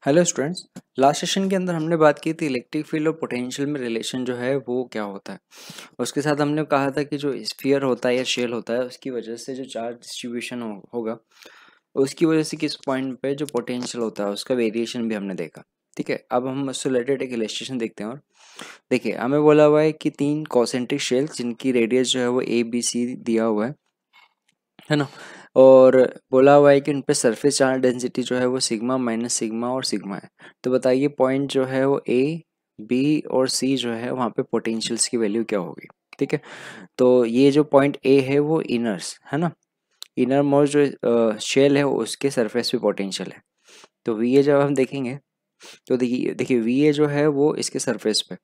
Hello students. Last session के अंदर हमने बात की थी इलेक्ट्रिक फील्ड और पोटेंशियल में रिलेशन जो है वो क्या होता है। उसके साथ हमने कहा था कि जो स्फीयर होता है या शेल होता है उसकी वजह से जो चार्ज डिस्ट्रीब्यूशन होगा उसकी वजह से किस पॉइंट पे जो पोटेंशियल होता है उसका वेरिएशन भी हमने देखा। ठीक है, अब हम उससे रिलेटेड एक इलस्ट्रेशन देखते हैं। और देखिए, हमें बोला हुआ है कि 3 कॉन्सेंट्रिक शेल्स जिनकी रेडियस जो है वो ABC दिया हुआ है ना। और बोला हुआ है कि उन पे सरफेस चार्ज डेंसिटी जो है वो सिग्मा माइनस सिग्मा और सिग्मा है। तो बताइए पॉइंट जो है वो ए बी और सी जो है वहाँ पे पोटेंशियल्स की वैल्यू क्या होगी। ठीक है, तो ये जो पॉइंट ए है वो इनर्स है ना, इनर मोस्ट जो शेल है उसके सरफेस पे पोटेंशियल है। तो वी ए जब हम देखेंगे तो देखिए देखिए वी ए जो है वो इसके सरफेस पे,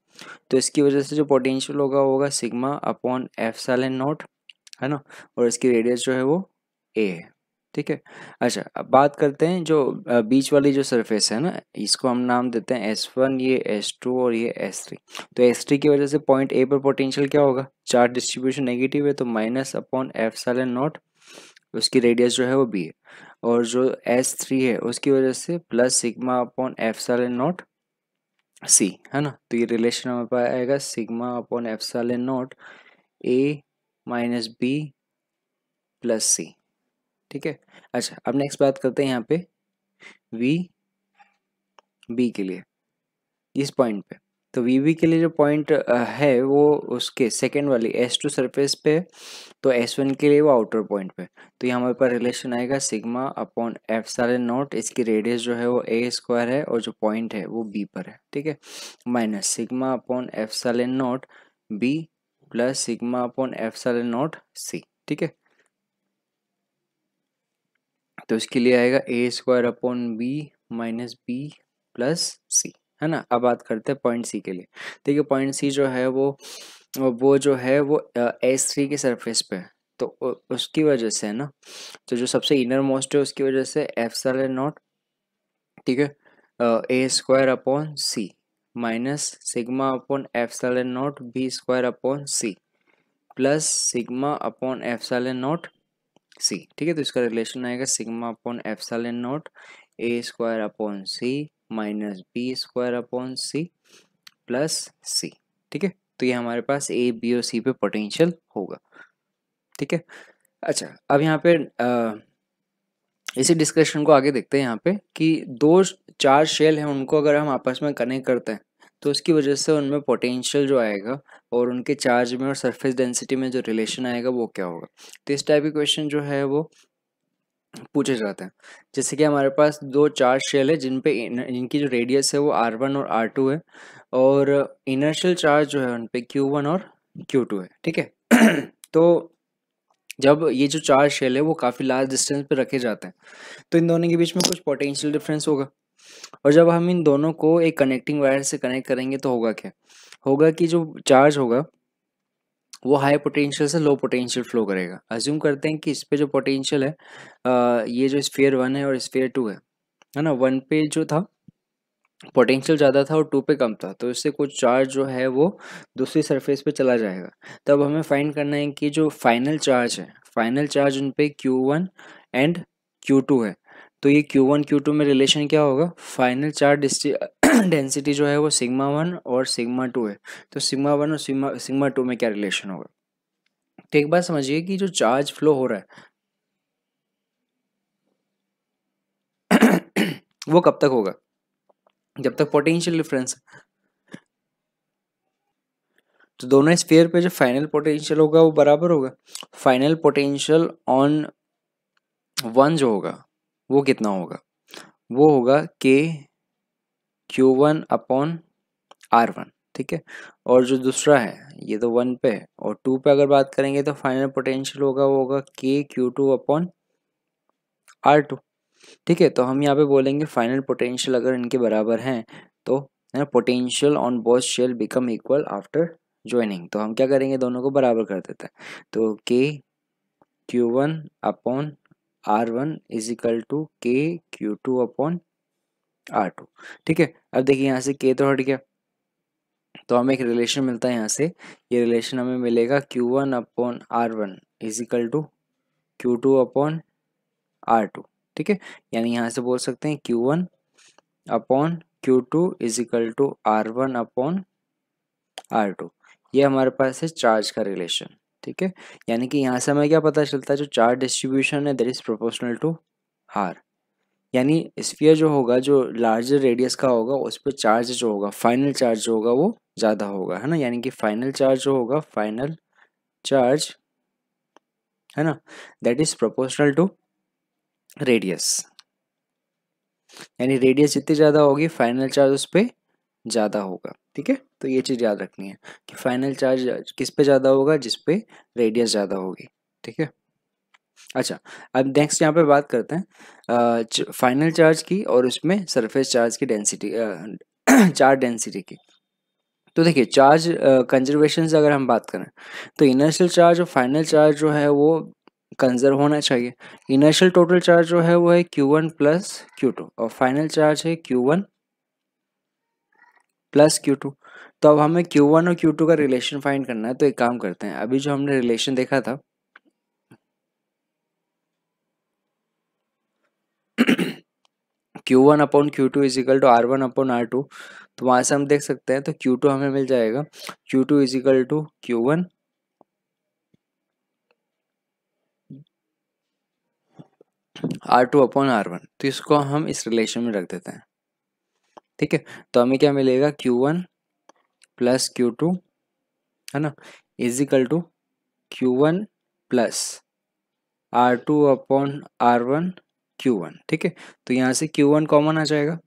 तो इसकी वजह से जो पोटेंशियल होगा वो होगा सिग्मा अपॉन एप्सिलॉन नॉट है ना। और इसकी रेडियस जो है वो ए है। ठीक है, अच्छा अब बात करते हैं जो बीच वाली जो सरफेस है ना, इसको हम नाम देते हैं S1, ये S2 और ये S3। तो S3 की वजह से पॉइंट ए पर पोटेंशियल क्या होगा, चार्ज डिस्ट्रीब्यूशन नेगेटिव है तो माइनस अपॉन एप्सिलॉन नॉट, उसकी रेडियस जो है वो बी है। और जो S3 है उसकी वजह से plus sigma upon epsilon not c है ना। तो ये रिलेशन हमारे पास आएगा sigma upon epsilon not a minus b plus c. ठीक है, अच्छा अब नेक्स्ट बात करते हैं यहाँ पे वी बी के लिए इस पॉइंट पे। तो वी बी के लिए जो पॉइंट है वो उसके सेकेंड वाली S2 सरफेस पे है, तो S1 के लिए वो आउटर पॉइंट पे। तो यहाँ हमारे पास रिलेशन आएगा सिग्मा अपॉन एप्सिलॉन नॉट, इसकी रेडियस जो है वो ए स्क्वायर है और जो पॉइंट है वो बी पर है। ठीक है, minus sigma upon epsilon not b plus sigma upon epsilon not c. ठीक है, तो इसके लिए आएगा a square upon b minus b plus c है ना। अब बात करते हैं पॉइंट सी के लिए। देखिए पॉइंट सी जो है वो जो है वो S3 के सरफेस पे है, तो उसकी वजह से है ना, तो जो सबसे इनर मोस्ट है उसकी वजह से एप्सिलॉन नॉट, ठीक है, a square upon c minus sigma upon epsilon not b square upon c plus sigma upon epsilon not c. ठीक है, तो इसका रिलेशन आएगा sigma upon epsilon not a square upon c minus b square upon c plus c. ठीक है, तो ये हमारे पास ए बी और सी पे पोटेंशियल होगा। ठीक है, अच्छा अब यहाँ पे इसी डिस्कशन को आगे देखते हैं यहाँ पे कि दो चार शेल हैं उनको अगर हम आपस में कनेक्ट करते हैं तो उसकी वजह से उनमें पोटेंशियल जो आएगा और उनके चार्ज में और सरफेस डेंसिटी में जो रिलेशन आएगा वो क्या होगा। तो इस टाइप के क्वेश्चन जो है वो पूछे जाते हैं। जैसे कि हमारे पास दो चार्ज शेल है जिनकी जो रेडियस है वो R1 और R2 है, और इनर्शियल चार्ज जो है उन पे Q1 और Q2 है। ठीक है तो जब ये जो चार्ज शेल है वो काफ़ी लार्ज डिस्टेंस पे रखे जाते हैं तो इन दोनों के बीच में कुछ पोटेंशियल डिफरेंस होगा। और जब हम इन दोनों को एक कनेक्टिंग वायर से कनेक्ट करेंगे तो होगा क्या, होगा कि जो चार्ज होगा वो हाई पोटेंशियल से लो पोटेंशियल फ्लो करेगा। अज्यूम करते हैं कि इस पे जो पोटेंशियल है ये जो स्फीयर 1 है और स्फीयर 2 है ना। 1 पे जो था पोटेंशियल ज़्यादा था और 2 पे कम था, तो इससे कुछ चार्ज जो है वो दूसरी सरफेस पे चला जाएगा। तब हमें फाइंड करना है कि जो फाइनल चार्ज है, फाइनल चार्ज उन पे Q1 एंड Q2 है। तो ये Q1 Q2 में रिलेशन क्या होगा, फाइनल चार्ज डेंसिटी जो है वो सिग्मा 1 और सिग्मा 2 है। तो सिग्मा 1 और सिग्मा 2 में क्या रिलेशन होगा। तो एक बात समझिए कि जो चार्ज फ्लो हो रहा है वो कब तक होगा, जब तक पोटेंशियल डिफरेंस। तो दोनों स्फीयर पे जो फाइनल पोटेंशियल होगा वो बराबर होगा। फाइनल पोटेंशियल ऑन वन जो होगा वो कितना होगा, वो होगा के Q1 अपॉन R1। ठीक है, और जो दूसरा है ये तो 1 पे है और 2 पे अगर बात करेंगे तो फाइनल पोटेंशियल होगा वो होगा के Q2 अपॉन R2। ठीक है, तो हम यहाँ पे बोलेंगे फाइनल पोटेंशियल अगर इनके बराबर हैं तो है ना, potential on both shell become equal after joining. तो हम क्या करेंगे, दोनों को बराबर कर देते हैं। तो के Q1 upon R1 is equal to के Q2 अपॉन R2। ठीक है, अब देखिए यहाँ से के तो हट गया तो हमें एक रिलेशन मिलता है यहाँ से, ये रिलेशन हमें मिलेगा Q1 upon R1 is equal to Q2 upon R2। ठीक है, यानी यहाँ से बोल सकते हैं Q1 upon Q2 is equal to R1 upon R2। ये हमारे पास है चार्ज का रिलेशन, ठीक है। यानी कि यहाँ से हमें क्या पता चलता है, जो चार्ज डिस्ट्रीब्यूशन है that is proportional to R। यानी स्फीयर जो होगा, जो लार्जर रेडियस का होगा, उस पर चार्ज जो होगा, फाइनल चार्ज जो होगा वो ज़्यादा होगा, है ना। यानी कि फाइनल चार्ज जो होगा, फाइनल चार्ज, है ना, that is proportional to radius. यानी रेडियस जितनी ज़्यादा होगी फाइनल चार्ज उस पर ज़्यादा होगा, ठीक है। तो ये चीज़ याद रखनी है कि फाइनल चार्ज किस पे ज़्यादा होगा, जिस पे रेडियस ज़्यादा होगी, ठीक है। अच्छा, अब नेक्स्ट यहाँ पे बात करते हैं फाइनल चार्ज की और उसमें सरफेस चार्ज की डेंसिटी, चार्ज डेंसिटी की। तो देखिए, चार्ज कंजर्वेशन से अगर हम बात करें तो इनर्शियल चार्ज और फाइनल चार्ज जो है वो कंजर्व होना चाहिए। इनर्शियल टोटल चार्ज जो है वो है Q1 प्लस Q2 और फाइनल चार्ज है Q1 प्लस Q2। तो अब हमें Q1 और Q2 का रिलेशन फाइंड करना है। तो एक काम करते हैं, अभी जो हमने रिलेशन देखा था Q1 upon Q2 is equal to R1 upon R2, तो वहाँ से हम देख सकते हैं, तो Q2 हमें मिल जाएगा Q2 is equal to Q1 R2 upon R1। तो इसको हम इस रिलेशन में रख देते हैं, ठीक है। तो हमें क्या मिलेगा, Q1 प्लस Q2, है ना, is equal to Q1 plus R2 upon R1 Q1, ठीक है। तो यहाँ से Q1 कॉमन आ जाएगा,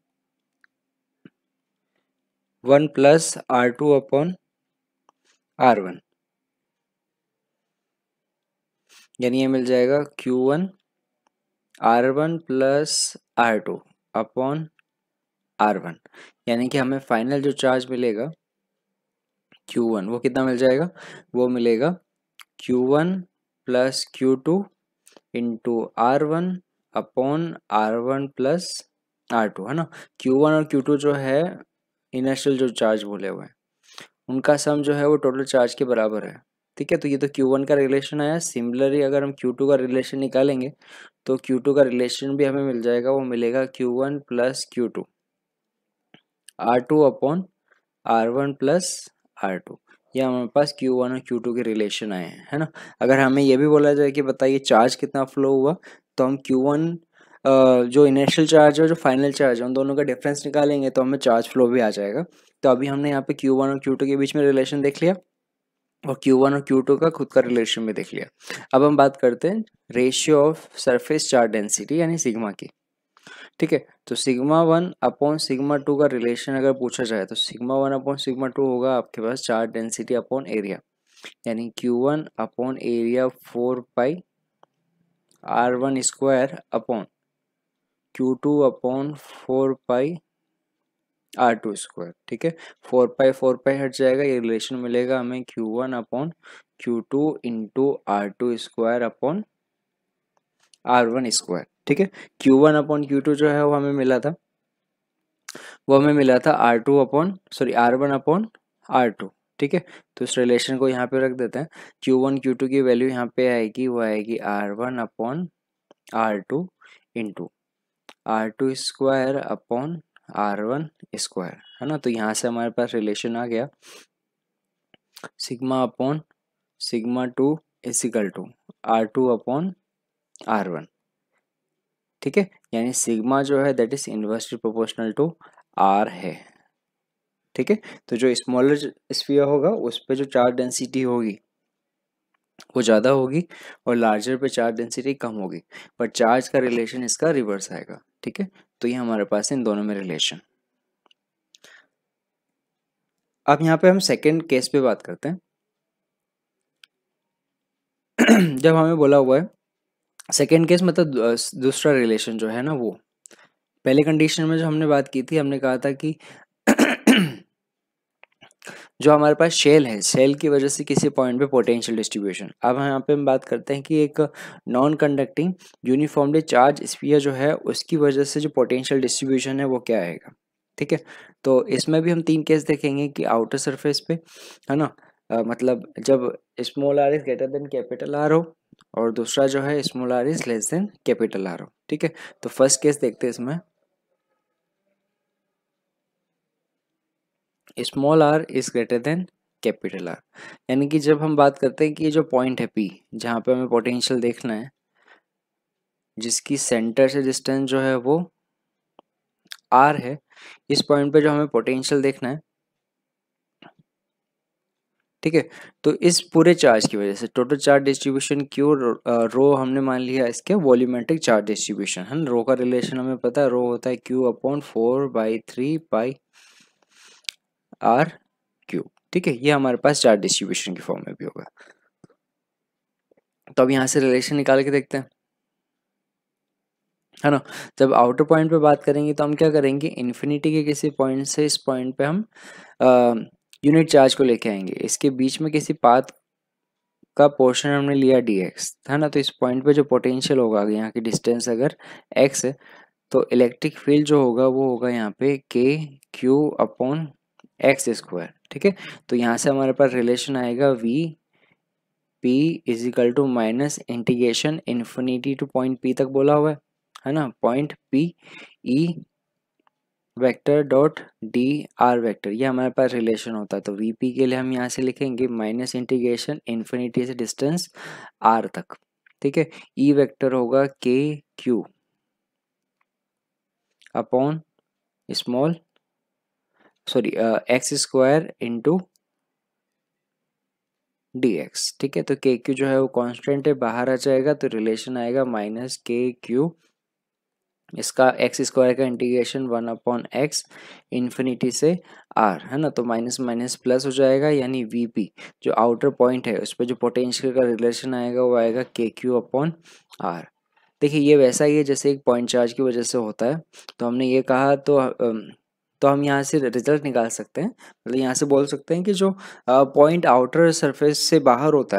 1 प्लस R2 अपॉन R1, यानी ये मिल जाएगा Q1 R1 plus R2 upon R1। यानी कि हमें फाइनल जो चार्ज मिलेगा Q1 वो कितना मिल जाएगा, वो मिलेगा Q1 plus Q2 into R1 upon R1 plus R2, है ना। Q1 और Q2 जो है इनिशियल जो चार्ज बोले हुए हैं, उनका सम जो है वो टोटल चार्ज के बराबर है, ठीक है। तो ये तो Q1 का रिलेशन आया। सिमिलरली अगर हम Q2 का रिलेशन निकालेंगे तो Q2 का रिलेशन भी हमें मिल जाएगा, वो मिलेगा Q1 plus Q2 R2 upon R1 plus R2। ये हमारे पास Q1 और Q2 के रिलेशन आए हैं, है ना। अगर हमें ये भी बोला जाए कि बताइए चार्ज कितना फ्लो हुआ, तो हम Q1 जो इनिशियल चार्ज है, जो फाइनल चार्ज है, उन दोनों का डिफरेंस निकालेंगे तो हमें चार्ज फ्लो भी आ जाएगा। तो अभी हमने यहाँ पे Q1 और Q2 के बीच में रिलेशन देख लिया और Q1 और Q2 का खुद का रिलेशन भी देख लिया। अब हम बात करते हैं ratio of surface charge density यानी सिग्मा की, ठीक है। तो सिग्मा 1 अपॉन सिग्मा 2 का रिलेशन अगर पूछा जाए तो सिग्मा 1 अपॉन सिग्मा 2 होगा आपके पास चार्ज डेंसिटी अपॉन एरिया, यानी Q1 अपॉन एरिया 4 पाई R1 square upon Q2 upon 4 पाई R2 स्क्वायर, ठीक है। 4 पाई हट जाएगा, ये रिलेशन मिलेगा हमें Q1 upon Q2 into R2 square upon R1 square, ठीक है। Q1 अपॉन Q2 जो है वो हमें मिला था, वो हमें मिला था R1 अपॉन R2, ठीक है। तो इस रिलेशन को यहाँ पे रख देते हैं। Q1 Q2 की वैल्यू यहाँ पे आएगी, वो आएगी R1 upon R2 into R2 square upon R1 square, है ना। तो यहाँ से हमारे पास रिलेशन आ गया sigma upon sigma 2 is equal to R2 upon R1, ठीक है। यानी सिग्मा जो है that is inversely proportional to R है, ठीक है। तो जो स्मॉलर स्फीयर होगा उस पे जो चार्ज डेंसिटी होगी वो ज़्यादा होगी और लार्जर पे चार्ज डेंसिटी कम होगी, पर चार्ज का रिलेशन इसका रिवर्स आएगा, ठीक है। तो ये हमारे पास है इन दोनों में रिलेशन। अब यहाँ पे हम सेकेंड केस पे बात करते हैं। जब हमें बोला हुआ है सेकेंड केस, मतलब दूसरा रिलेशन जो है ना, वो पहले कंडीशन में जो हमने बात की थी, हमने कहा था कि जो हमारे पास शेल है, शेल की वजह से किसी पॉइंट पे पोटेंशियल डिस्ट्रीब्यूशन। अब यहाँ पे हम बात करते हैं कि एक non conducting uniformly charge sphere जो है उसकी वजह से जो पोटेंशियल डिस्ट्रीब्यूशन है वो क्या आएगा, ठीक है। तो इसमें भी हम तीन केस देखेंगे कि आउटर सरफेस पे, है ना, मतलब जब small r is greater than capital R हो, और दूसरा जो है small r is less than capital R हो, ठीक है। तो फर्स्ट केस देखते हैं इसमें। Small r is greater than capital R. यानी कि जब हम बात करते हैं कि ये जो पॉइंट है पी, जहाँ पे हमें पोटेंशियल देखना है, जिसकी सेंटर से डिस्टेंस जो है वो आर है, इस पॉइंट पे जो हमें पोटेंशियल देखना है, ठीक है। तो इस पूरे चार्ज की वजह से टोटल चार्ज डिस्ट्रीब्यूशन क्यू, रो हमने मान लिया इसके वॉल्यूमेट्रिक चार्ज डिस्ट्रीब्यूशन है ना। रो का रिलेशन हमें पता है, रो होता है q upon 4/3 pi r cube, ठीक है। ये हमारे पास चार्ज डिस्ट्रीब्यूशन की फॉर्म में भी होगा। तो अब यहाँ से रिलेशन निकाल के देखते हैं, है ना। जब आउटर पॉइंट पे बात करेंगे तो हम क्या करेंगे, इन्फिनिटी के किसी पॉइंट से इस पॉइंट पे हम यूनिट चार्ज को लेके आएंगे, इसके बीच में किसी पाथ का पोर्शन हमने लिया dx, है ना। तो इस पॉइंट पे जो पोटेंशियल होगा, यहाँ की डिस्टेंस अगर x है, तो इलेक्ट्रिक फील्ड जो होगा वो होगा यहाँ पे k q upon x square, ठीक है। तो यहाँ से हमारे पास रिलेशन आएगा v p is equal to minus integration infinity to point p तक बोला हुआ है ना, point p e vector dot D r vector, ये हमारे पास रिलेशन होता है। तो वी पी के लिए हम यहाँ से लिखेंगे माइनस इंटीग्रेशन इन्फिनिटी से डिस्टेंस आर तक, ठीक है। ई वेक्टर होगा के Q upon small x square into D x, ठीक है। तो के क्यू जो है वो कांस्टेंट है, बाहर आ जाएगा तो रिलेशन आएगा माइनस के क्यू, इसका एक्स स्क्वायर का इंटीग्रेशन 1/x इन्फिनिटी से आर, है ना। तो माइनस माइनस प्लस हो जाएगा, यानी वी पी जो आउटर पॉइंट है उस पर जो पोटेंशियल का रिलेशन आएगा वो आएगा के क्यू अपॉन आर। देखिए ये वैसा ही है जैसे एक पॉइंट चार्ज की वजह से होता है। तो हमने ये कहा तो हम यहाँ से रिजल्ट निकाल सकते हैं, मतलब यहाँ से बोल सकते हैं कि जो पॉइंट आउटर सरफेस से बाहर होता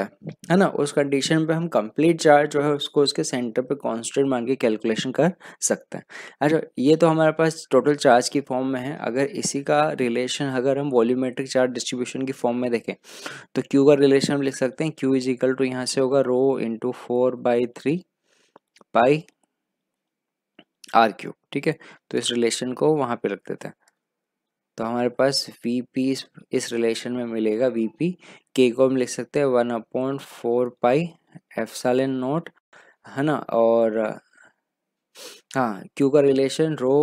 है ना, उस कंडीशन पे हम कंप्लीट चार्ज जो है उसको उसके सेंटर पे कांस्टेंट मान के कैलकुलेशन कर सकते हैं। अच्छा, ये तो हमारे पास टोटल चार्ज की फॉर्म में है। अगर इसी का रिलेशन अगर हम वॉल्यूमेट्रिक चार्ज डिस्ट्रीब्यूशन की फॉर्म में देखें तो क्यू का रिलेशन हम लिख सकते हैं, क्यू इज इक्वल टू यहाँ से होगा rho into 4/3 pi r cube, ठीक है। तो इस रिलेशन को वहाँ पे रख देते हैं। तो हमारे पास वी पी इस रिलेशन में मिलेगा, वी पी के को हम लिख सकते हैं 1/4 पाई एप्सिलॉन नॉट, है ना। और हाँ, क्यू का relation rho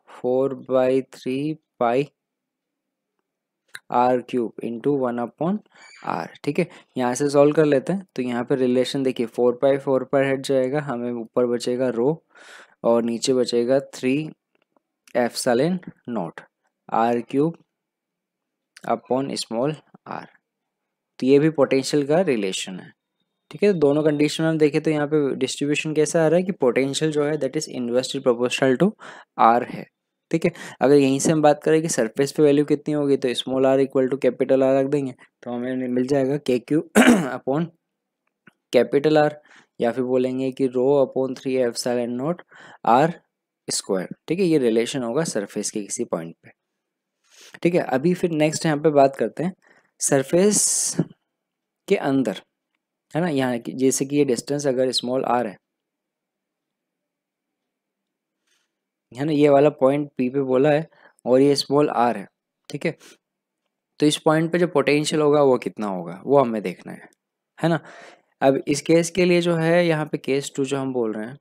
4/3 pi r cube into 1/r, ठीक है। यहाँ से सॉल्व कर लेते हैं। तो यहाँ पे रिलेशन देखिए 4 हट जाएगा, हमें ऊपर बचेगा रो और नीचे बचेगा 3 epsilon not r cube upon small r. तो ये भी पोटेंशियल का रिलेशन है, ठीक है। तो दोनों कंडीशन में हम देखें तो यहाँ पे डिस्ट्रीब्यूशन कैसा आ रहा है कि पोटेंशियल जो है that is inversely proportional to r है, ठीक है। अगर यहीं से हम बात करें कि सरफेस पे वैल्यू कितनी होगी तो small R equal to capital R रख देंगे, तो हमें मिल जाएगा के क्यू अपॉन कैपिटल आर, या फिर बोलेंगे कि rho upon 3 epsilon not R square, ठीक है। ये रिलेशन होगा सरफेस के किसी पॉइंट पे, ठीक है। अभी फिर नेक्स्ट यहाँ पे बात करते हैं सरफेस के अंदर, है ना। यहाँ जैसे कि ये डिस्टेंस अगर स्मॉल आर है ना, ये वाला पॉइंट पी पे बोला है और ये स्मॉल आर है, ठीक है। तो इस पॉइंट पे जो पोटेंशियल होगा वो कितना होगा वो हमें देखना है ना। अब इस केस के लिए जो है यहाँ पे केस 2 जो हम बोल रहे हैं,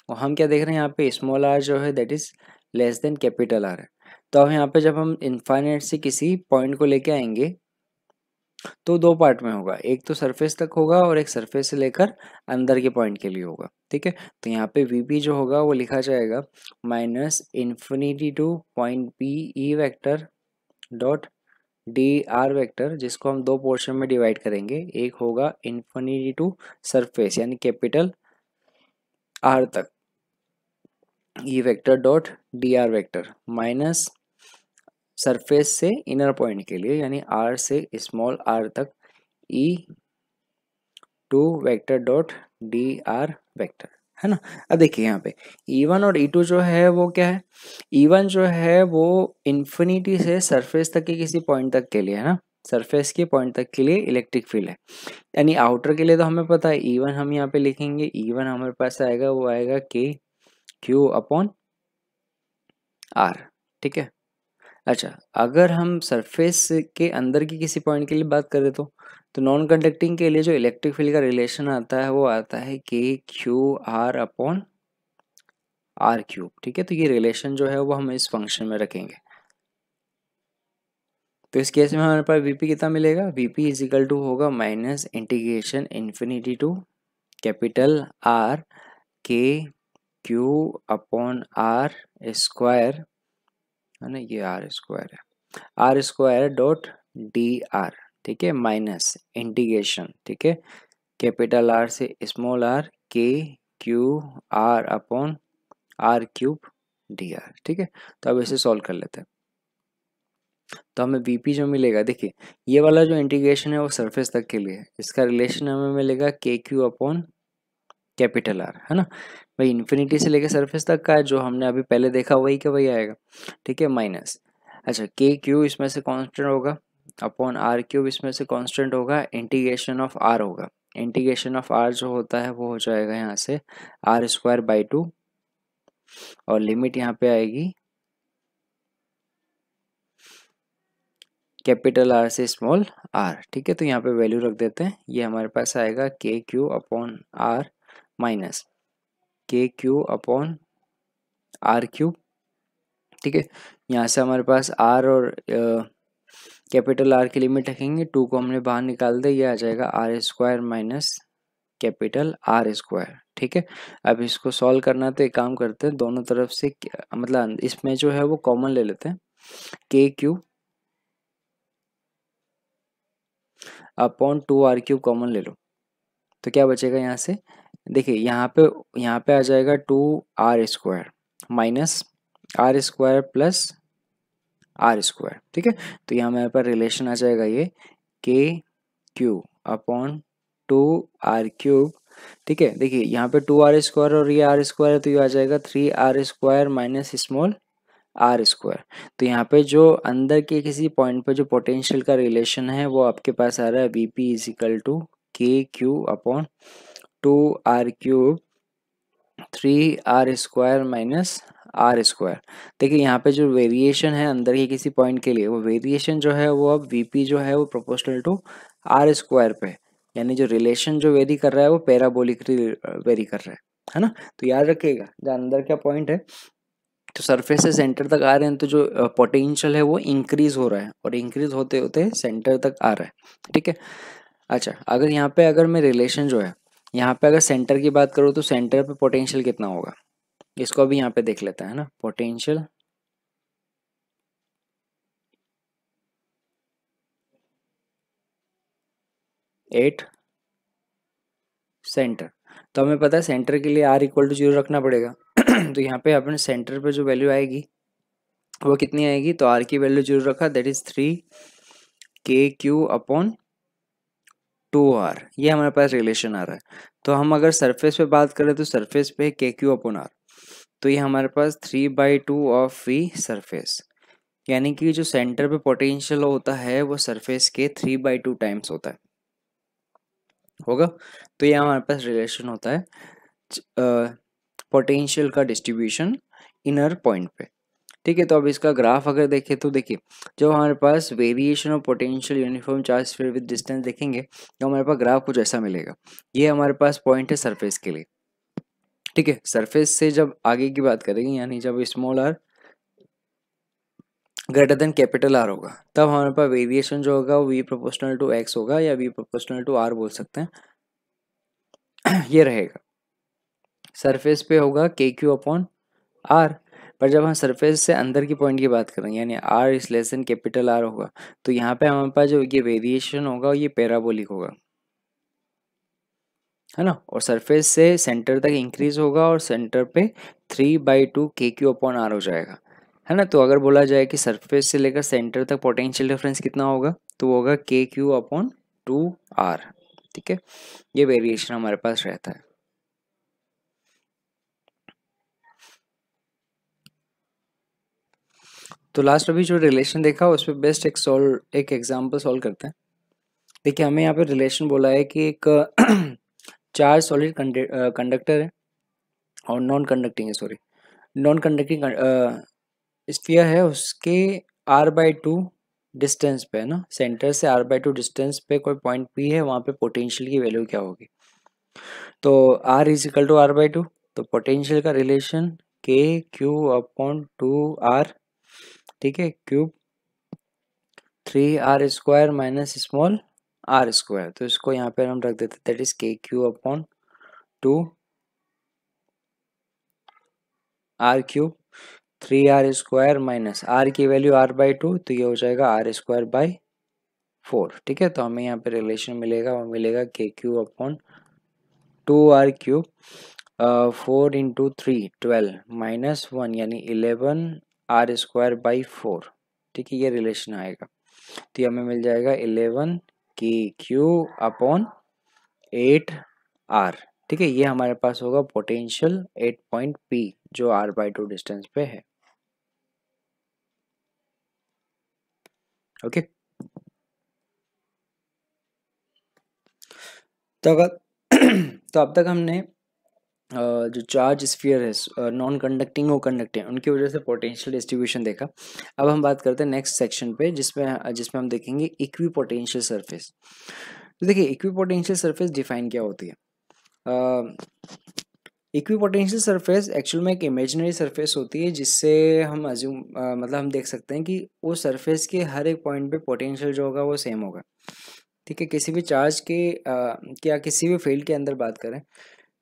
और हम क्या देख रहे हैं यहाँ पे स्मॉल आर जो है that is less than capital are है। तो अब यहाँ पे जब हम इनफाइनाइट से किसी पॉइंट को लेके आएंगे तो दो पार्ट में होगा, एक तो सरफेस तक होगा और एक सरफेस से लेकर अंदर के पॉइंट के लिए होगा, ठीक है। तो यहाँ पे वीपी जो होगा वो लिखा जाएगा minus infinity to point p E vector dot D r vector, जिसको हम दो पोर्शन में डिवाइड करेंगे। एक होगा इन्फिनिटी टू सरफेस यानी कैपिटल आर तक E vector dot D r vector, minus surface से इनर पॉइंट के लिए यानी आर से स्मॉल आर तक E to vector dot D r vector, है ना। अब देखिए यहाँ पे E1 और E2 जो है वो क्या है, E1 जो है वो इन्फिनिटी से सरफेस तक के किसी पॉइंट तक के लिए, है ना, सरफेस के पॉइंट तक के लिए इलेक्ट्रिक फील्ड है। यानी आउटर के लिए तो हमें पता है E1 हम यहाँ पे लिखेंगे, E1 हमारे पास आएगा वो आएगा के क्यू अपॉन आर, ठीक है। अच्छा, अगर हम सरफेस के अंदर की किसी पॉइंट के लिए बात करें तो नॉन कंडक्टिंग के लिए जो इलेक्ट्रिक फील्ड का रिलेशन आता है वो आता है K Q R upon R cube. ठीक है, तो ये रिलेशन जो है वो हम इस फंक्शन में रखेंगे। तो इस केस में हमारे पास वीपी कितना मिलेगा, वीपी इज इक्वल टू होगा minus integration infinity to capital R K Q upon R square, है ना, ये आर स्क्वायर है, R square dot D R. ठीक है, माइनस इंटीग्रेशन, ठीक है, कैपिटल आर से small R K Q R upon R cube D R. ठीक है, तो अब इसे सॉल्व कर लेते हैं। तो हमें वीपी जो मिलेगा, देखिए ये वाला जो इंटीग्रेशन है वो सरफेस तक के लिए है, इसका रिलेशन हमें मिलेगा के क्यू अपॉन कैपिटल आर, है ना भाई, इन्फिनिटी से लेकर सरफेस तक का है, जो हमने अभी पहले देखा वही का वही आएगा। ठीक है, माइनस, अच्छा के क्यू इसमें से कांस्टेंट होगा अपॉन आर क्यूब इसमें से कांस्टेंट होगा, इंटीग्रेशन ऑफ आर होगा, इंटीग्रेशन ऑफ आर जो होता है वो हो जाएगा यहाँ से आर स्क्वायर बाई 2, और लिमिट यहाँ पे आएगी कैपिटल आर से स्मॉल आर। ठीक है, तो यहाँ पे वैल्यू रख देते हैं, ये हमारे पास आएगा के क्यू अपॉन आर माइनस के क्यू अपॉन आर क्यूब। ठीक है, यहाँ से हमारे पास आर और कैपिटल आर की लिमिट रखेंगे, 2 को हमने बाहर निकाल दिया, ये आ जाएगा R square minus capital R square. ठीक है, अब इसको सॉल्व करना है तो एक काम करते हैं, दोनों तरफ से मतलब इसमें जो है वो कॉमन ले लेते हैं, K Q upon 2 are cube common ले लो, तो क्या बचेगा यहाँ से, देखिए यहाँ पे आ जाएगा 2 R square minus are square plus R square. ठीक है, तो यहाँ हमारे पास रिलेशन आ जाएगा ये के क्यू अपॉन 2 आर क्यूब। ठीक है, देखिए यहाँ पे 2 आर स्क्वायर और ये आर स्क्वायर है, तो ये आ जाएगा 3 are square minus small R square. तो यहाँ पे जो अंदर के किसी पॉइंट पे जो पोटेंशियल का रिलेशन है वो आपके पास आ रहा है V P is equal to k Q upon 2 are cube 3 are square minus are square. देखिए यहाँ पे जो वेरिएशन है अंदर के किसी पॉइंट के लिए, वो वेरिएशन जो है वो अब वीपी जो है वो प्रोपोर्शनल टू आर स्क्वायर पे है, यानी जो रिलेशन जो वेरी कर रहा है वो पैराबोलिकली वेरी कर रहा है ना। तो याद रखिएगा, जो अंदर का पॉइंट है तो सरफेस से सेंटर तक आ रहे हैं, तो जो पोटेंशियल है वो इंक्रीज हो रहा है, और इंक्रीज होते होते सेंटर तक आ रहा है। ठीक है, अच्छा अगर यहाँ पे अगर मैं रिलेशन जो है यहाँ पे अगर सेंटर की बात करूँ तो सेंटर पे पोटेंशियल कितना होगा, इसको अभी यहाँ पे देख लेते हैं, ना पोटेंशियल एट सेंटर। तो हमें पता है सेंटर के लिए आर इक्वल टू 0 रखना पड़ेगा तो यहाँ पे अपने सेंटर पे जो वैल्यू आएगी वो कितनी आएगी, तो आर की वैल्यू 0 रखा, दैट इज 3 के क्यू अपॉन 2 आर, ये हमारे पास रिलेशन आ रहा है। तो हम अगर सरफेस पे बात करें तो सरफेस पे के क्यू अपॉन आर, तो ये हमारे पास 3/2 ऑफ वी सरफेस, यानी कि जो सेंटर पे पोटेंशियल होता है वो सरफेस के 3/2 टाइम्स होता है होगा। तो ये हमारे पास रिलेशन होता है पोटेंशियल का डिस्ट्रीब्यूशन इनर पॉइंट पे। ठीक है, तो अब इसका ग्राफ अगर देखें तो देखिए, जब हमारे पास variation of potential uniform charge sphere with distance देखेंगे तो हमारे पास ग्राफ कुछ ऐसा मिलेगा, ये हमारे पास पॉइंट है सरफेस के लिए। ठीक है, सरफेस से जब आगे की बात करेंगे, यानी जब small R greater than capital R होगा, तब हमारे पास वेरिएशन जो होगा वो वी प्रोपोर्शनल टू एक्स होगा, या वी प्रोपोर्शनल टू आर बोल सकते हैं ये रहेगा, सरफेस पे होगा के क्यू अपॉन आर। पर जब हम सरफेस से अंदर की पॉइंट की बात करेंगे, यानी R is less than capital R होगा, तो यहाँ पे हमारे पास जो ये वेरिएशन होगा ये पैराबोलिक होगा, है ना, और सरफेस से सेंटर तक इंक्रीज होगा, और सेंटर पे 3/2 के क्यू अपॉन आर हो जाएगा, है ना। तो अगर बोला जाए कि सरफेस से लेकर सेंटर तक पोटेंशियल डिफरेंस कितना होगा, तो वो होगा के क्यू अपॉन 2 आर। ठीक है, ये वेरिएशन हमारे पास रहता है। तो लास्ट अभी जो रिलेशन देखा उस पर बेस्ट एक एग्जाम्पल सॉल्व करते हैं। देखिए हमें यहाँ पे रिलेशन बोला है कि एक चार्ज सॉलिड कंडक्टर है और नॉन कंडक्टिंग है, सॉरी नॉन कंडक्टिंग स्फीयर है, उसके r/2 डिस्टेंस पे है ना, सेंटर से r/2 डिस्टेंस पे कोई पॉइंट P है, वहाँ पे पोटेंशियल की वैल्यू क्या होगी। तो r is equal to r/2, तो पोटेंशियल का रिलेशन KQ/2R, ठीक है, cube 3r² minus small r², तो इसको यहाँ पे हम रख देते, that is KQ/2 r³ 3r² minus r की वैल्यू r/2, तो ये हो जाएगा r²/4, ठीक है। तो हमें यहाँ पे रिलेशन मिलेगा, वो मिलेगा KQ/2r³, 4 इंटू 3 12 माइनस 1 यानी 11r²/4, ठीक है, ये रिलेशन आएगा। तो ये हमें मिल जाएगा 11KQ/8R, ठीक है। ये हमारे पास होगा पोटेंशियल 8 पॉइंट P जो r/2 डिस्टेंस पे है। ओके, तो अगर तो अब तक हमने जो चार्ज स्फीयर है, नॉन कंडक्टिंग और कंडक्टिंग, उनकी वजह से पोटेंशियल डिस्ट्रीब्यूशन देखा। अब हम बात करते हैं नेक्स्ट सेक्शन पे, जिसमें जिसमें हम देखेंगे इक्विपोटेंशियल सरफेस। तो देखिए इक्विपोटेंशियल सरफेस डिफाइन क्या होती है। इक्विपोटेंशियल सरफेस एक्चुअल में एक इमेजिनरी सरफेस होती है, जिससे हम अज्यूम मतलब हम देख सकते हैं कि वो सरफेस के हर एक पॉइंट पे पोटेंशियल जो होगा वो सेम होगा, ठीक है। किसी भी चार्ज के या किसी भी फील्ड के अंदर बात करें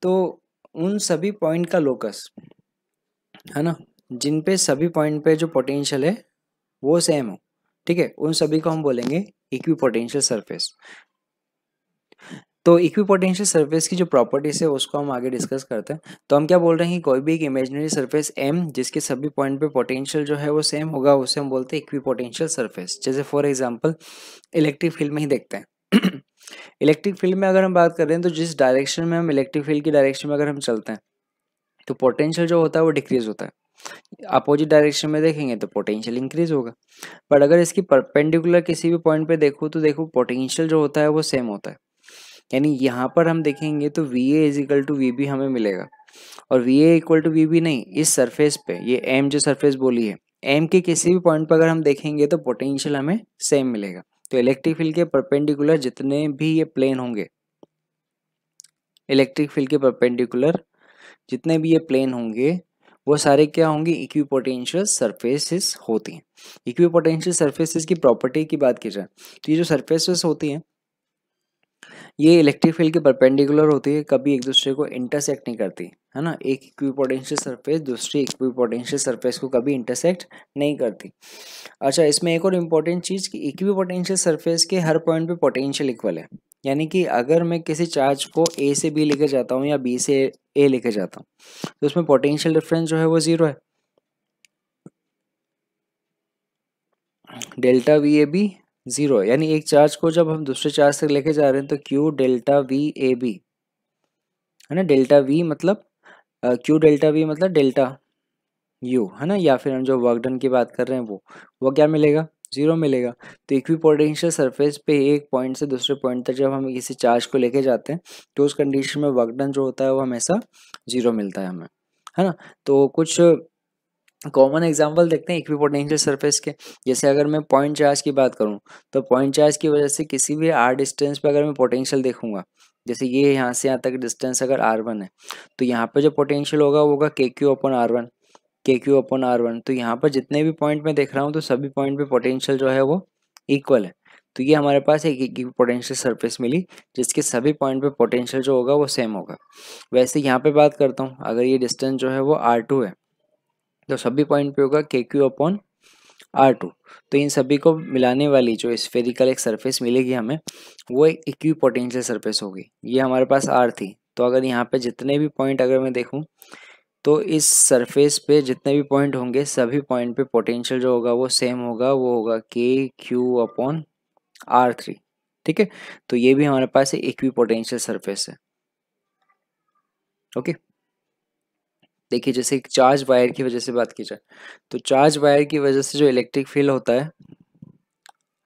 तो उन सभी पॉइंट का लोकस है ना, जिन पे सभी पॉइंट पे जो पोटेंशियल है वो सेम हो, ठीक है, उन सभी को हम बोलेंगे इक्विपोटेंशियल सरफेस। तो इक्विपोटेंशियल सरफेस की जो प्रॉपर्टीज है उसको हम आगे डिस्कस करते हैं। तो हम क्या बोल रहे हैं कि कोई भी एक इमेजिनरी सरफेस M जिसके सभी पॉइंट पे पोटेंशियल जो है वो सेम होगा, उसे हम बोलते हैं इक्विपोटेंशियल सरफेस। जैसे फॉर एग्जांपल इलेक्ट्रिक फील्ड में ही देखते हैं। इलेक्ट्रिक फील्ड में अगर हम बात कर रहे हैं तो जिस डायरेक्शन में हम इलेक्ट्रिक फील्ड की डायरेक्शन में अगर हम चलते हैं तो पोटेंशियल जो होता है वो डिक्रीज होता है। अपोजिट डायरेक्शन में देखेंगे तो पोटेंशियल इंक्रीज होगा। बट अगर इसकी परपेंडिकुलर किसी भी पॉइंट पे देखो तो देखो पोटेंशियल जो होता है वो सेम होता है। यानी यहाँ पर हम देखेंगे तो VA is equal to VB हमें मिलेगा, और VA इक्वल टू VB नहीं, इस सरफेस पे ये M जो सरफेस बोली है, M के किसी भी पॉइंट पर अगर हम देखेंगे तो पोटेंशियल हमें सेम मिलेगा। तो इलेक्ट्रिक फील्ड के परपेंडिकुलर जितने भी ये प्लेन होंगे, इलेक्ट्रिक फील्ड के परपेंडिकुलर जितने भी ये प्लेन होंगे वो सारे क्या होंगे, इक्विपोटेंशियल सरफेसेस होती हैं। इक्विपोटेंशियल सरफेसेस की प्रॉपर्टी की बात की जाए तो ये जो सरफेसेस होती हैं ये इलेक्ट्रिक फील्ड के परपेंडिकुलर होती है, कभी एक दूसरे को इंटरसेक्ट नहीं करती, है ना। एक इक्विपोटेंशियल सरफेस दूसरी इक्विपोटेंशियल सरफेस को कभी इंटरसेक्ट नहीं करती। अच्छा, इसमें एक और इम्पोर्टेंट चीज़ कि इक्विपोटेंशियल सरफेस के हर पॉइंट पे पोटेंशियल इक्वल है। यानी कि अगर मैं किसी चार्ज को A से B लेके जाता हूँ या B से A लेके जाता हूँ तो उसमें पोटेंशियल डिफरेंस जो है वो 0 है। डेल्टा VAB 0 है, यानी एक चार्ज को जब हम दूसरे चार्ज से लेके जा रहे हैं तो Q डेल्टा VAB है ना, डेल्टा V मतलब Q डेल्टा V मतलब डेल्टा U है ना, या फिर हम जो वर्क डन की बात कर रहे हैं वो क्या मिलेगा, 0 मिलेगा। तो इक्विपोटेंशियल सरफेस पे एक पॉइंट से दूसरे पॉइंट तक जब हम किसी चार्ज को लेके जाते हैं तो उस कंडीशन में वर्क डन जो होता है वो हमेशा 0 मिलता है हमें, है ना। तो कुछ कॉमन एग्जांपल देखते हैं इक्विपोटेंशियल सरफेस के। जैसे अगर मैं पॉइंट चार्ज की बात करूं तो पॉइंट चार्ज की वजह से किसी भी r डिस्टेंस पे अगर मैं पोटेंशियल देखूंगा, जैसे ये यहाँ से यहाँ तक डिस्टेंस अगर r1 है तो यहाँ पे जो पोटेंशियल होगा वो होगा KQ/R1, KQ/R1। तो यहाँ पर जितने भी पॉइंट मैं देख रहा हूँ तो सभी पॉइंट पे पोटेंशियल जो है वो इक्वल है। तो ये हमारे पास एक इक्विपोटेंशियल सरफेस मिली जिसके सभी पॉइंट पे पोटेंशियल जो होगा वो सेम होगा। वैसे यहाँ पे बात करता हूँ, अगर ये डिस्टेंस जो है वो R2 है तो सभी पॉइंट पे होगा KQ/R2। तो इन सभी को मिलाने वाली जो स्फेरिकल एक सरफेस मिलेगी हमें वो एक इक्विपोटेंशियल सरफेस होगी। ये हमारे पास R थी, तो अगर यहाँ पे जितने भी पॉइंट अगर मैं देखूँ तो इस सरफेस पे जितने भी पॉइंट होंगे सभी पॉइंट पे पोटेंशियल जो होगा वो सेम होगा, वो होगा KQ/R3, ठीक है। तो ये भी हमारे पास एक इक्विपोटेंशियल सरफेस है। ओके, देखिए जैसे एक चार्ज वायर की वजह से बात की जाए तो चार्ज वायर की वजह से जो इलेक्ट्रिक फील्ड होता है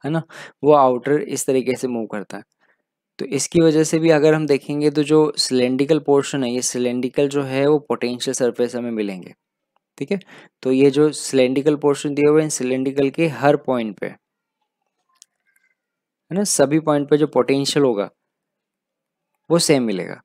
ना, वो आउटर इस तरीके से मूव करता है। तो इसकी वजह से भी अगर हम देखेंगे तो जो सिलेंड्रिकल पोर्शन है, ये सिलेंड्रिकल जो है वो पोटेंशियल सरफेस हमें मिलेंगे, ठीक है। तो ये जो सिलेंड्रिकल पोर्शन दिया हुआ है, सिलेंड्रिकल के हर पॉइंट पे, है ना, सभी पॉइंट पे जो पोटेंशियल होगा वो सेम मिलेगा।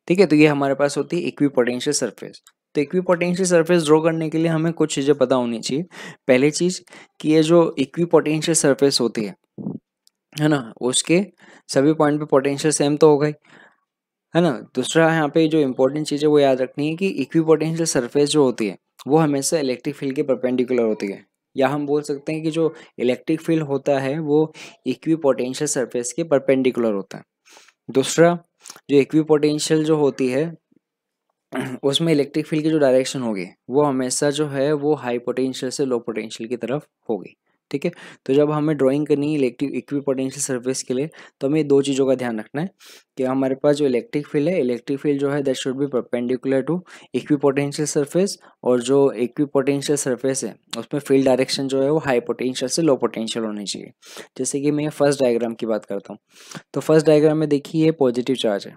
ठीक है। तो ये हमारे पास होती है इक्विपोटेंशियल सरफेस। तो इक्विपोटेंशियल सरफेस ड्रॉ करने के लिए हमें कुछ चीज़ें पता होनी चाहिए। पहली चीज़ कि ये जो इक्विपोटेंशियल सरफेस होती है ना, उसके सभी पॉइंट पे पोटेंशियल सेम तो होगा ही, है ना। दूसरा यहाँ पे जो इंपॉर्टेंट चीज़ है वो याद रखनी है कि इक्विपोटेंशियल सरफेस जो होती है वो हमेशा इलेक्ट्रिक फील्ड के परपेंडिकुलर होती है, या हम बोल सकते हैं कि जो इलेक्ट्रिक फील्ड होता है वो इक्विपोटेंशियल सरफेस के परपेंडिकुलर होता है। दूसरा, जो इक्विपोटेंशियल जो होती है उसमें इलेक्ट्रिक फील्ड की जो डायरेक्शन होगी वो हमेशा जो है वो हाई पोटेंशियल से लो पोटेंशियल की तरफ होगी। ठीक है। तो जब हमें ड्राइंग करनी है इलेक्ट्रिक इक्विपोटेंशियल सरफेस के लिए तो हमें दो चीज़ों का ध्यान रखना है कि हमारे पास जो इलेक्ट्रिक फील्ड है, इलेक्ट्रिक फील्ड जो है that should be perpendicular to equipotential surface, और जो इक्विपोटेंशियल सरफेस है उसमें फील्ड डायरेक्शन जो है वो हाई पोटेंशियल से लो पोटेंशियल होनी चाहिए। जैसे कि मैं फर्स्ट डायग्राम की बात करता हूँ, तो फर्स्ट डायग्राम में देखिए पॉजिटिव चार्ज है,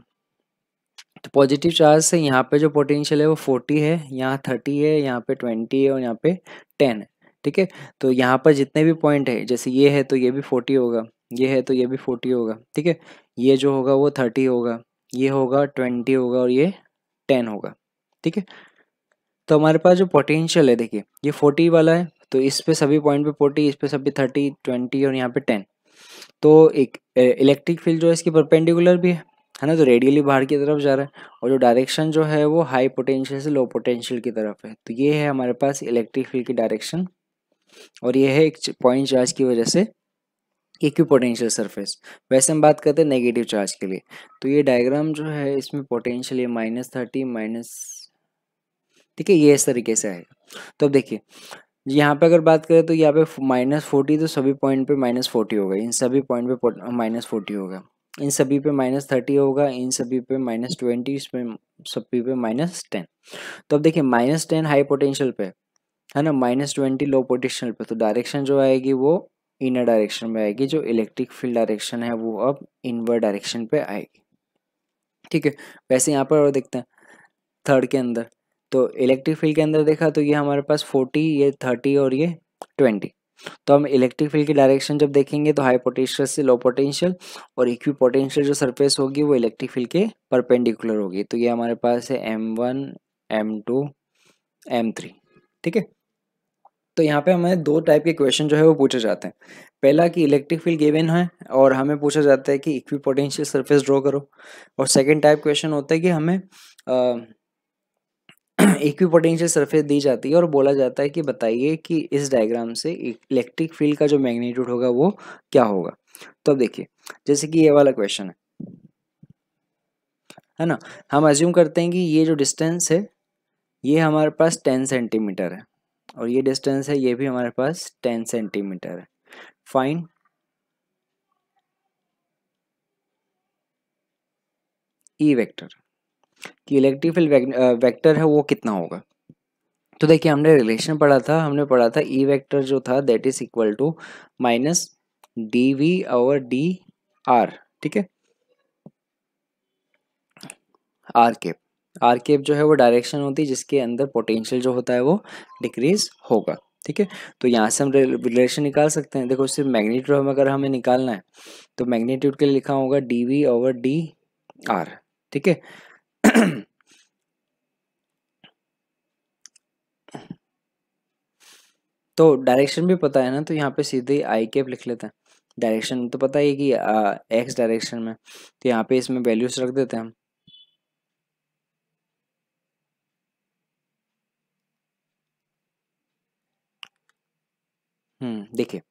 तो पॉजिटिव चार्ज से यहाँ पे जो पोटेंशियल है वो 40 है, यहाँ 30 है, यहाँ पे 20 है और यहाँ पे 10 है। ठीक है। तो यहाँ पर जितने भी पॉइंट है, जैसे ये है तो ये भी 40 होगा, ये है तो ये भी 40 होगा। ठीक है। ये जो होगा वो 30 होगा, ये होगा 20 होगा और ये 10 होगा। ठीक है। तो हमारे पास जो पोटेंशियल है देखिए ये 40 वाला है, तो इस पे सभी पॉइंट पे 40, इस पे सभी 30, 20 और यहाँ पे 10। तो एक इलेक्ट्रिक फील्ड जो है इसकी परपेंडिकुलर भी है ना, तो रेडियली बाहर की तरफ जा रहा है, और जो डायरेक्शन जो है वो हाई पोटेंशियल से लो पोटेंशियल की तरफ है। तो ये है हमारे पास इलेक्ट्रिक फील्ड की डायरेक्शन, और ये है एक पॉइंट चार्ज की वजह से इक्विपोटेंशियल सरफेस। वैसे हम बात करते हैं नेगेटिव चार्ज के लिए, तो ये डायग्राम जो है इसमें पोटेंशियल ये -30 माइनस, ठीक है, ये इस तरीके से आएगा। तो अब देखिए यहाँ पे अगर बात करें तो यहाँ पे -40, तो सभी पॉइंट पे -40 होगा, इन सभी पॉइंट पे -40 होगा, इन सभी पे -30 होगा, इन सभी पे -20, इसमें सभी पे -10। तो अब देखिए -10 हाई पोटेंशियल पे है ना, -20 लो पोटेंशियल पे, तो डायरेक्शन जो आएगी वो इनर डायरेक्शन में आएगी, जो इलेक्ट्रिक फील्ड डायरेक्शन है वो अब इनवर्ड डायरेक्शन पे आएगी। ठीक है। वैसे यहाँ पर और देखते हैं थर्ड के अंदर, तो इलेक्ट्रिक फील्ड के अंदर देखा तो ये हमारे पास 40, ये 30 और ये 20। तो हम इलेक्ट्रिक फील्ड की डायरेक्शन जब देखेंगे तो हाई पोटेंशियल से लो पोटेंशियल, और इक्वी पोटेंशियल जो सरफेस होगी वो इलेक्ट्रिक फील्ड के परपेंडिकुलर होगी। तो ये हमारे पास है M1, M2, M3। ठीक है। तो यहाँ पे हमें दो टाइप के क्वेश्चन जो है वो पूछे जाते हैं। पहला कि इलेक्ट्रिक फील्ड गिवन है और हमें पूछा जाता है कि इक्वी पोटेंशियल सरफेस ड्रॉ करो, और सेकेंड टाइप क्वेश्चन होता है कि हमें इक्विपोटेंशियल सरफेस दी जाती है और बोला जाता है कि बताइए कि इस डायग्राम से इलेक्ट्रिक फील्ड का जो मैग्नीट्यूड होगा वो क्या होगा। तो अब देखिए जैसे कि ये वाला क्वेश्चन है ना, हम अज्यूम करते हैं कि ये जो डिस्टेंस है ये हमारे पास 10 सेंटीमीटर है, और ये डिस्टेंस है ये भी हमारे पास 10 सेंटीमीटर है। फाइन ई वेक्टर, कि इलेक्ट्रिक फील्ड वेक्टर है वो कितना होगा। तो देखिए हमने रिलेशन पढ़ा था, हमने पढ़ा था ई वेक्टर जो था that is equal to minus D V over D R. ठीक है। आर केप, आर केप जो है वो डायरेक्शन होती है जिसके अंदर पोटेंशियल जो होता है वो डिक्रीज होगा। ठीक है। तो यहाँ से हम रिलेशन निकाल सकते हैं। देखो सिर्फ मैग्नीट्यूड अगर हमें निकालना है तो मैग्नीट्यूड के लिए लिखा होगा D V over D R. ठीक है। तो डायरेक्शन भी पता है ना, तो यहाँ पे सीधे आई कैप लिख लेते हैं। डायरेक्शन तो पता ही है कि एक्स डायरेक्शन में, तो यहाँ पे इसमें वैल्यूज रख देते हैं हम। देखिए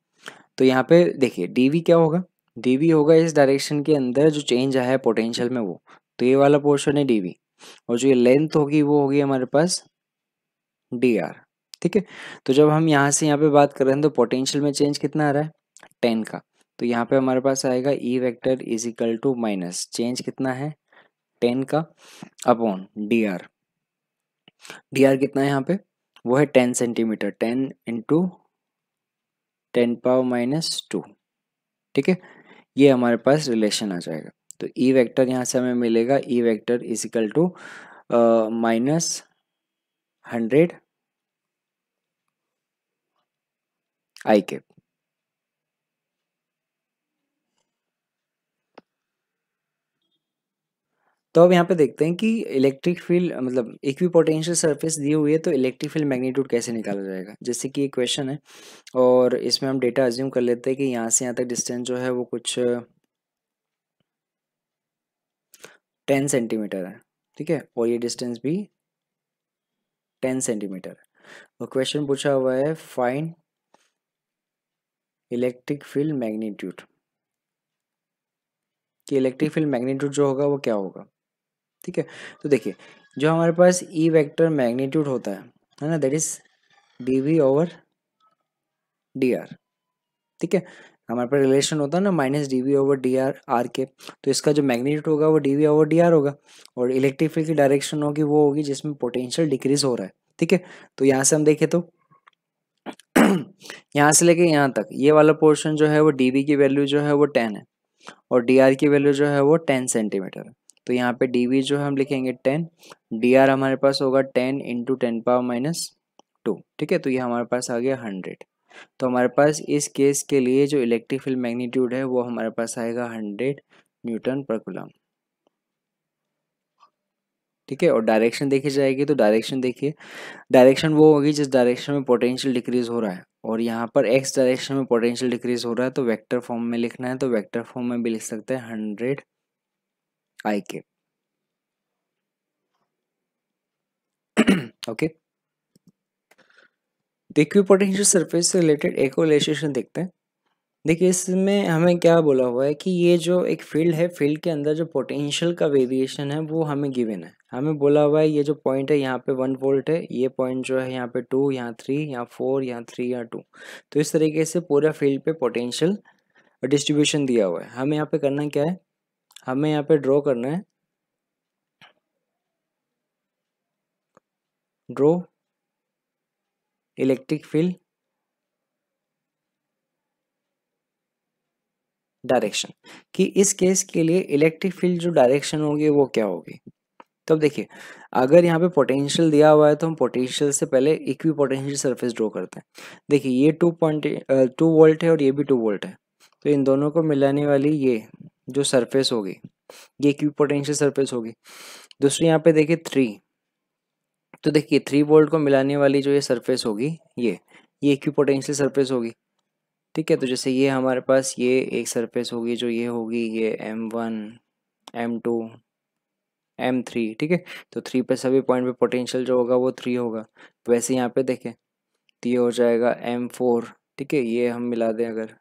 तो यहाँ पे देखिए डीवी क्या होगा, डीवी होगा इस डायरेक्शन के अंदर जो चेंज आया है पोटेंशियल में वो, तो ये वाला पोर्शन है डीवी, और जो ये लेंथ होगी वो होगी हमारे पास डी आर। ठीक है। तो जब हम यहाँ से यहाँ पे बात कर रहे हैं तो पोटेंशियल में चेंज कितना आ रहा है 10 का, तो यहाँ पे हमारे पास आएगा E vector is equal to minus change कितना है 10 का upon D R. D R कितना है यहाँ पे, वो है 10 सेंटीमीटर, 10 इंटू 10⁻²। ठीक है। ये हमारे पास रिलेशन आ जाएगा। तो ई वेक्टर यहाँ से हमें मिलेगा E vector is equal to minus 100 I cap. तो अब यहाँ पे देखते हैं कि इलेक्ट्रिक फील्ड मतलब इक्विपोटेंशियल सरफेस दी हुई है तो इलेक्ट्रिक फील्ड मैग्नीट्यूड कैसे निकाला जाएगा। जैसे कि ये क्वेश्चन है और इसमें हम डेटा अज्यूम कर लेते हैं कि यहाँ से यहाँ तक डिस्टेंस जो है वो कुछ 10 सेंटीमीटर है, ठीक है, और ये डिस्टेंस भी 10 सेंटीमीटर है। और क्वेश्चन पूछा हुआ है फाइंड इलेक्ट्रिक फील्ड मैग्नीट्यूड, कि इलेक्ट्रिक फील्ड मैग्नीट्यूड जो होगा वो क्या होगा, ठीक है। तो देखिए जो हमारे पास ई वेक्टर मैग्नीट्यूड होता है ना, that is dv over dr, ठीक है। हमारे पास रिलेशन होता है ना minus D V over D R R के, तो इसका जो मैग्नीट्यूड होगा वो D V over D R होगा, और इलेक्ट्रिक फील्ड की डायरेक्शन होगी वो होगी जिसमें पोटेंशियल डिक्रीज हो रहा है, ठीक है। तो यहाँ से हम देखें तो यहाँ से लेके यहाँ तक ये वाला पोर्शन जो है वो डी वी की वैल्यू जो है वो 10 है और डी आर की वैल्यू जो है वो 10 सेंटीमीटर है। तो यहाँ पे डी वी जो है हम लिखेंगे 10, डी आर हमारे पास होगा 10 इंटू 10⁻², ठीक है। तो ये हमारे पास आ गया 100। तो हमारे पास इस केस के लिए जो इलेक्ट्रिक फील्ड मैग्नीट्यूड है वो हमारे पास आएगा 100 न्यूटन पर कूलम, ठीक है। और डायरेक्शन देखी जाएगी तो डायरेक्शन देखिए, डायरेक्शन वो होगी जिस डायरेक्शन में पोटेंशियल डिक्रीज हो रहा है, और यहाँ पर एक्स डायरेक्शन में पोटेंशियल डिक्रीज हो रहा है तो वेक्टर फॉर्म में लिखना है, तो वेक्टर फॉर्म में भी लिख सकते हैं 100 आई के। ओके, तो इक्विपोटेंशियल सरफेस से रिलेटेड एक और इलस्ट्रेशन देखते हैं। देखिए इसमें हमें क्या बोला हुआ है कि ये जो एक फील्ड है, फील्ड के अंदर जो पोटेंशियल का वेरिएशन है वो हमें गिवन है। हमें बोला हुआ है ये जो पॉइंट है यहाँ पे 1 वोल्ट है, ये पॉइंट जो है यहाँ पे 2, यहाँ 3, यहाँ 4, यहाँ 3, यहाँ 2। तो इस तरीके से पूरा फील्ड पे पोटेंशियल डिस्ट्रीब्यूशन दिया हुआ है। हमें यहाँ पे करना क्या है, हमें यहाँ पे ड्रॉ करना है, ड्रॉ इलेक्ट्रिक फील्ड डायरेक्शन, कि इस केस के लिए इलेक्ट्रिक फील्ड जो डायरेक्शन होगी वो क्या होगी। तो अब देखिए अगर यहाँ पे पोटेंशियल दिया हुआ है तो हम पोटेंशियल से पहले इक्वी पोटेंशियल सरफेस ड्रॉ करते हैं। देखिए ये 2 वोल्ट है और ये भी 2 वोल्ट है, तो इन दोनों को मिलाने वाली ये जो सरफेस होगी ये इक्वी पोटेंशियल सरफेस होगी। दूसरी यहाँ पे देखिए 3, तो देखिए 3 वोल्ट को मिलाने वाली जो ये सरफेस होगी ये इक्वी पोटेंशियल सरफेस होगी, ठीक है। तो जैसे ये हमारे पास ये एक सरफेस होगी जो ये होगी, ये M1 M2 M3, ठीक है। तो 3 पे सभी पॉइंट पे पोटेंशियल जो होगा वो 3 होगा। वैसे यहाँ पे देखें तो ये हो जाएगा M4, ठीक है, ये हम मिला दें अगर,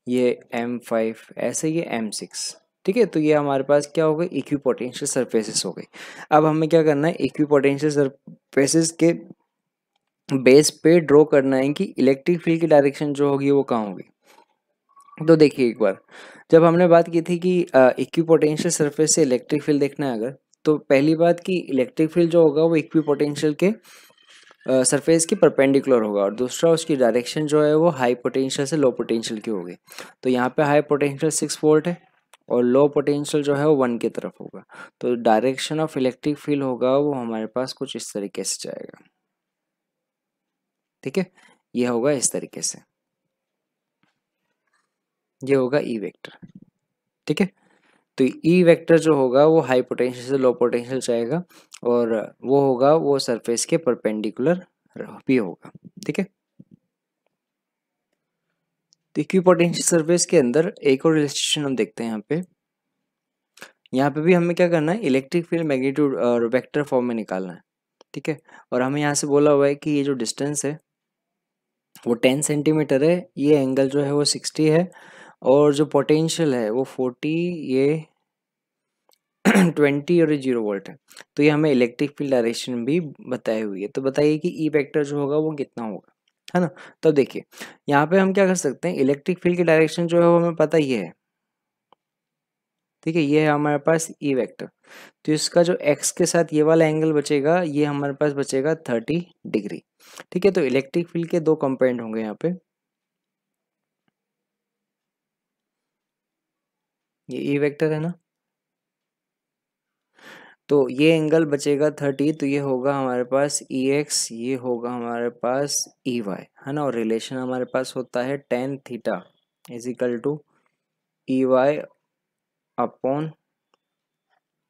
ये M5, ऐसे ये M6, ठीक है। तो ये हमारे पास क्या हो गई, इक्वी पोटेंशियल सरफेसेस हो गई। अब हमें क्या करना है, इक्वी पोटेंशियल सरफेसेस के बेस पे ड्रॉ करना है कि इलेक्ट्रिक फील्ड की डायरेक्शन जो होगी वो कहाँ होगी। तो देखिए एक बार जब हमने बात की थी कि इक्विपोटेंशियल सरफेस से इलेक्ट्रिक फील्ड देखना है अगर, तो पहली बात कि इलेक्ट्रिक फील्ड जो होगा वो इक्विपोटेंशियल के सरफेस की परपेंडिकुलर होगा, और दूसरा उसकी डायरेक्शन जो है वो हाई पोटेंशियल से लो पोटेंशियल की होगी। तो यहाँ पे हाई पोटेंशियल 6 वोल्ट है और लो पोटेंशियल जो है वो 1 की तरफ होगा। तो डायरेक्शन ऑफ इलेक्ट्रिक फील्ड होगा वो हमारे पास कुछ इस तरीके से जाएगा, ठीक है। ये होगा इस तरीके से, ये होगा ई वेक्टर, ठीक है। तो ई वेक्टर जो होगा वो हाई पोटेंशियल से लो पोटेंशियल जाएगा, और वो होगा वो सरफेस के परपेंडिकुलर भी होगा, ठीक है। तो इक्विपोटेंशियल सरफेस के अंदर एक और इलस्ट्रेशन हम देखते हैं यहाँ पे भी हमें क्या करना है, इलेक्ट्रिक फील्ड मैग्नीट्यूड और वेक्टर फॉर्म में निकालना है, ठीक है। और हमें यहाँ से बोला हुआ है कि ये जो डिस्टेंस है वो 10 सेंटीमीटर है, ये एंगल जो है वो 60 है, और जो पोटेंशियल है वो 40, ये 20 और ये 0 वोल्ट है। तो ये हमें इलेक्ट्रिक फील्ड डायरेक्शन भी बताई हुई है। तो बताइए कि ई वेक्टर जो होगा वो कितना होगा, है ना। तो देखिए यहाँ पे हम क्या कर सकते हैं, इलेक्ट्रिक फील्ड की डायरेक्शन जो है वो हमें पता ही है, ठीक है, ये है हमारे पास ई वेक्टर। तो इसका जो एक्स के साथ ये वाला एंगल बचेगा ये हमारे पास बचेगा 30 डिग्री, ठीक है। तो इलेक्ट्रिक फील्ड के दो कंपोनेंट होंगे यहाँ पे, ये ई वेक्टर है ना, तो ये एंगल बचेगा 30, तो ये होगा हमारे पास ई एक्स, ये होगा हमारे पास ई वाई, है ना। और रिलेशन हमारे पास होता है tan theta is equal to E Y upon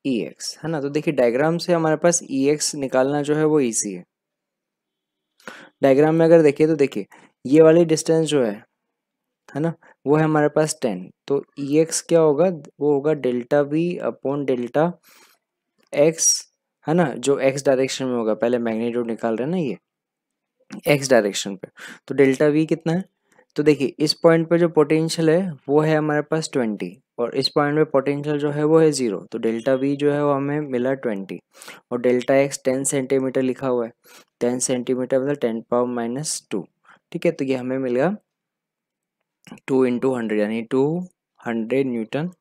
E X, है ना। तो देखिए डायग्राम से हमारे पास ई एक्स निकालना जो है वो इजी है। डायग्राम में अगर देखिए तो देखिए ये वाली डिस्टेंस जो है ना, वो है हमारे पास 10, तो ई एक्स क्या होगा, वो होगा delta we upon delta x, है ना, जो एक्स डायरेक्शन में होगा। पहले मैग्नीट्यूड निकाल रहे हैं ना ये एक्स डायरेक्शन पे, तो डेल्टा वी कितना है, तो देखिए इस पॉइंट पे जो पोटेंशियल है वो है हमारे पास 20, और इस पॉइंट पे पोटेंशियल जो है वो है 0, तो डेल्टा वी जो है वो हमें मिला 20, और डेल्टा एक्स 10 सेंटीमीटर लिखा हुआ है, 10 सेंटीमीटर मतलब 10⁻⁻², ठीक है। तो ये हमें मिलेगा 2 इंटू 100 यानी 200 न्यूटन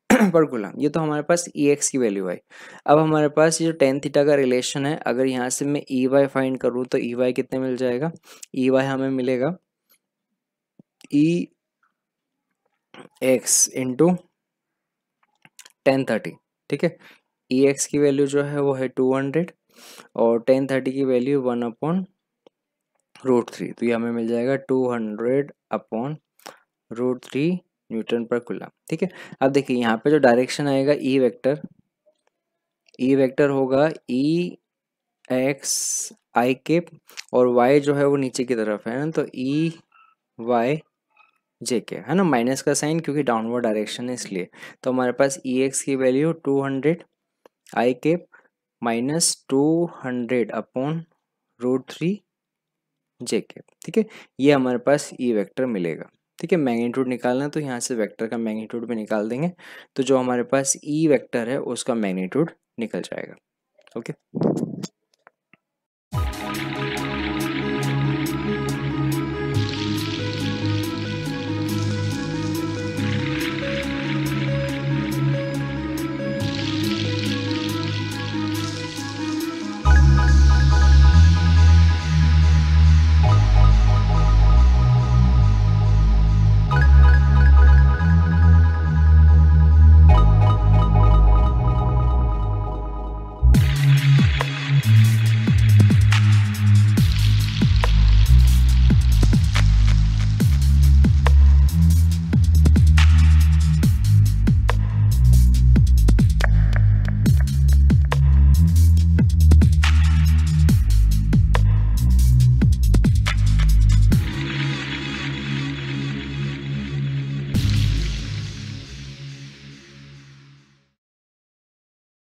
पर कूलम। ये तो हमारे पास ई एक्स की वैल्यू आई। अब हमारे पास ये जो टेन थीटा का रिलेशन है, अगर यहाँ से मैं ई वाई फाइंड करूँ तो ई वाई कितने मिल जाएगा, ई वाई हमें मिलेगा ई एक्स इंटू 1030, ठीक है। ई एक्स की वैल्यू जो है वो है 200 और 1030 की वैल्यू 1/√3, तो ये हमें मिल जाएगा 200/√3 न्यूटन पर कूलम, ठीक है। अब देखिए यहाँ पे जो डायरेक्शन आएगा ई वेक्टर होगा ई एक्स आई केप, और वाई जो है वो नीचे की तरफ है ना, तो ई वाई जे के, है ना, माइनस का साइन क्योंकि डाउनवर्ड डायरेक्शन है इसलिए। तो हमारे पास ई एक्स की वैल्यू 200 आई केप माइनस 200/√3 जे केप, ठीक है। ये हमारे पास ई वेक्टर मिलेगा, ठीक है। मैग्नीट्यूड निकालना है तो यहाँ से वेक्टर का मैग्नीट्यूड भी निकाल देंगे, तो जो हमारे पास ई वेक्टर है उसका मैग्नीट्यूड निकल जाएगा, ओके।